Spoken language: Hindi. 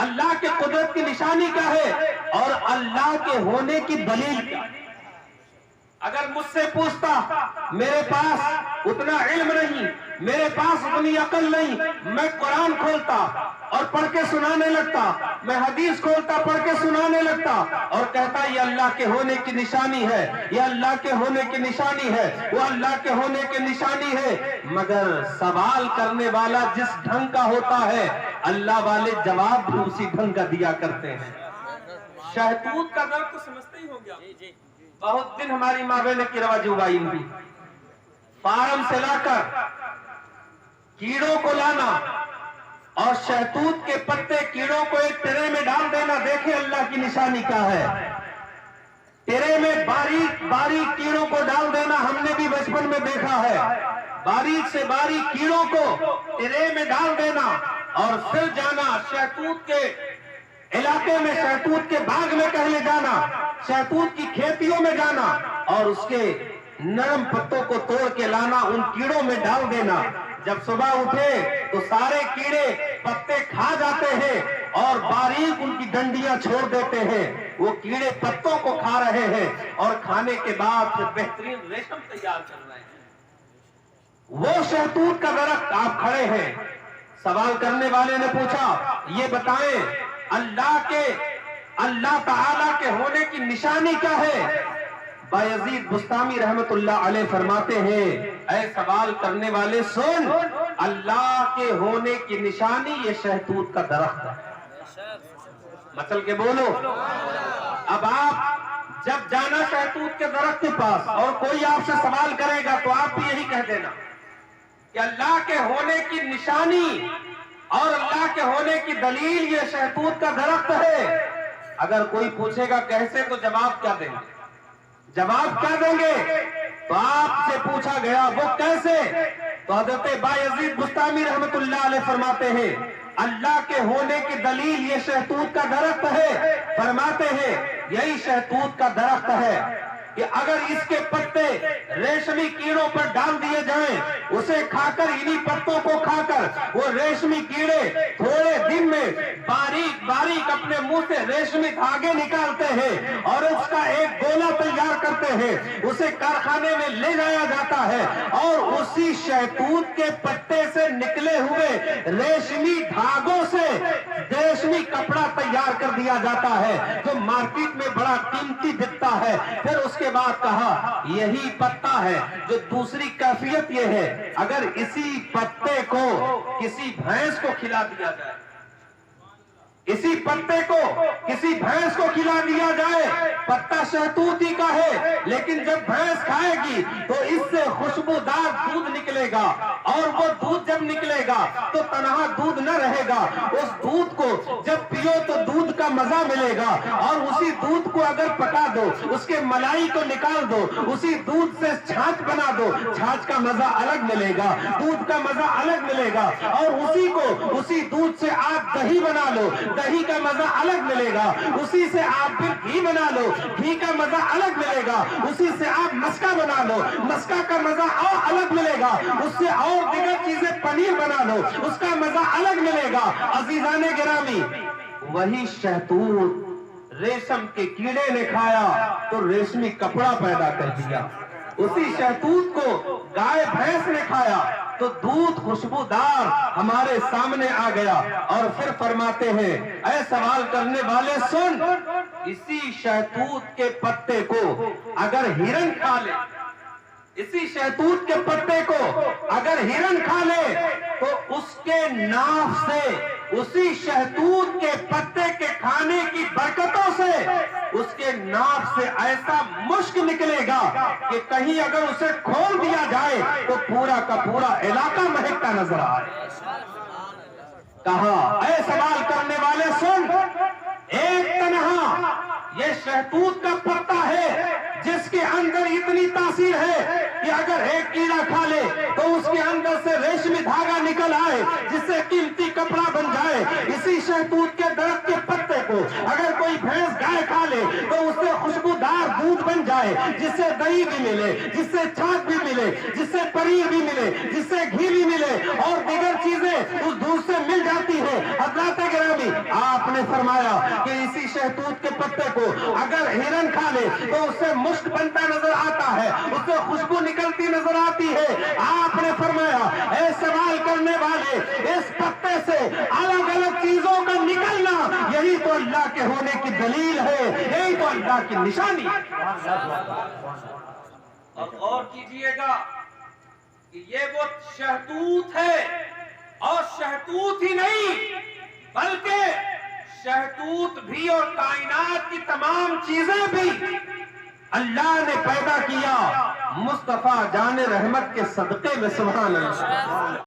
अल्लाह के कुदरत की निशानी क्या है और अल्लाह के होने की दलील क्या है। अगर मुझसे पूछता, मेरे पास उतना इल्म नहीं, मेरे पास उतनी अकल नहीं, मैं कुरान खोलता और पढ़ के सुनाने लगता, मैं हदीस खोलता पढ़ के सुनाने लगता और कहता ये अल्लाह के होने की निशानी है, ये अल्लाह के होने की निशानी है, वो अल्लाह के होने की निशानी है। मगर सवाल करने वाला जिस ढंग का होता है, अल्लाह वाले जवाब भी उसी ढंग का दिया करते हैं। शहतूत का दर्द तो समझते ही होंगे। बहुत दिन हमारी मावे ने किरवाजी उगाई भी, फार्म से लाकर कीड़ों को लाना और शहतूत के पत्ते कीड़ों को एक टेरे में डाल देना। देखे अल्लाह की निशानी क्या है। टेरे में बारीक बारीक कीड़ों को डाल देना, हमने भी बचपन में देखा है। बारीक से बारीक कीड़ों को टेरे में डाल देना और फिर जाना शहतूत के इलाके में, शहतूत के बाग में कहले जाना, शहतूत की खेतियों में जाना और उसके नरम पत्तों को तोड़ के लाना, उन कीड़ों में डाल देना। जब सुबह उठे तो सारे कीड़े पत्ते खा जाते हैं और बारीक उनकी डंडियां छोड़ देते हैं। वो कीड़े पत्तों को खा रहे हैं और खाने के बाद फिर बेहतरीन रेशम तैयार कर रहे हैं। वो शहतूत का दरख्त आप खड़े हैं। सवाल करने वाले ने पूछा, ये बताएं अल्लाह ताला के होने की निशानी क्या है। बायजीद बुस्तामी रहमतुल्लाह अलैह फरमाते हैं, ऐ सवाल करने वाले सुन, अल्लाह के होने की निशानी ये शहतूत का दरख्त है। मचल के बोलो। अब आप जब जाना शहतूत के दरख्त के पास और कोई आपसे सवाल करेगा तो आप भी यही कह देना कि अल्लाह के होने की निशानी और अल्लाह के होने की दलील ये शहतूत का दरख्त है। अगर कोई पूछेगा कैसे, तो जवाब क्या देंगे? जवाब क्या देंगे? तो आपसे पूछा गया वो कैसे, तो हजरत बायजीद बुस्तामी रहमतुल्लाह अलैह फरमाते हैं, अल्लाह के होने की दलील ये शहतूत का दरख्त है। फरमाते हैं यही शहतूत का दरख्त है कि अगर इसके पत्ते रेशमी कीड़ों पर डाल दिए जाएं, उसे खाकर, इन्हीं पत्तों को खाकर वो रेशमी कीड़े थोड़े दिन में बारीक बारीक अपने मुंह से रेशमी धागे निकालते हैं और उसका एक गोला तैयार करते हैं। उसे कारखाने में ले जाया जाता है और उसी शहतूत के पत्ते से निकले हुए रेशमी धागों से रेशमी कपड़ा तैयार कर दिया जाता है, जो मार्केट में बड़ा कीमती बिकता है। फिर उसके बाद कहा यही पत्ता है जो दूसरी कैफियत ये है, अगर इसी पत्ते को किसी भैंस को खिला दिया जाए, इसी पत्ते को किसी भैंस को खिला दिया जाए, पत्ता शहतूत ही का है, लेकिन जब भैंस खाएगी तो इससे खुशबूदार दूध निकलेगा और वो दूध जब निकलेगा तो तनहा दूध न रहेगा। उस दूध को जब पियो तो दूध का मजा मिलेगा और उसी दूध को अगर पका दो, उसके मलाई को निकाल दो, उसी दूध से छाछ बना दो, छाछ का मजा अलग मिलेगा, दूध का मजा अलग मिलेगा और उसी दूध से आप दही बना लो, दही का मजा अलग मिलेगा। उसी से आप फिर घी बना लो, घी का मजा अलग मिलेगा। उसी से आप मस्का बना लो, मस्का का मजा और अलग मिलेगा। उससे और दिगर चीजें पनीर बना लो, उसका मजा अलग मिलेगा। अजीजाने गिरामी, वही शहतूत रेशम के कीड़े ने खाया तो रेशमी कपड़ा पैदा कर दिया। उसी शहतूत को गाय भैंस ने खाया तो दूध खुशबूदार हमारे सामने आ गया। और फिर फरमाते हैं, ऐ सवाल करने वाले सुन, इसी शहतूत के पत्ते को अगर हिरन खा ले, इसी शहतूत के पत्ते को अगर हिरन खा ले तो उसके नाक से, उसी शहतूत के पत्ते के खाने की बरकतों से उसके नाक से ऐसा मुश्क निकलेगा कि कहीं अगर उसे खोल दिया जाए तो पूरा का पूरा इलाका महकता नजर आए। कहा, ऐ सवाल करने वाले सुन, एक तनहा ये शहतूत का पत्ता है जिसके अंदर इतनी तासीर है कि अगर एक कीड़ा खा ले तो उसके अंदर से रेशमी धागा निकल आए जिससे कीमती कपड़ा बन जाए। इसी शहतूत के दरख्त के पत्ते को अगर कोई भैंस गाय खा ले तो उससे खुशबूदार दूध बन जाए, जिससे दही भी मिले, जिससे छाछ भी मिले, जिससे पनीर भी मिले, जिससे घी भी मिले और दीगर चीजें उस दूध से मिल जाती है। हज़रात गिरामी, आपने आपने फरमाया कि इसी शहतूत के पत्ते को अगर हिरन खा ले तो उससे मुश्क बनता नजर आता है, उससे खुशबू निकलती नजर आती है। आपने फरमाया ऐ सवाल करने वाले, इस पत्ते से अलग अलग चीजों का निकलना यही तो अल्लाह के होने की दलील है, यही तो अल्लाह की निशानी। अब गौर कीजिएगा कि ये वो शहतूत है, और शहतूत ही नहीं बल्कि शहतूत भी और कायनात की तमाम चीजें भी अल्लाह ने पैदा किया मुस्तफा जाने रहमत के सदके में। सुभान अल्लाह।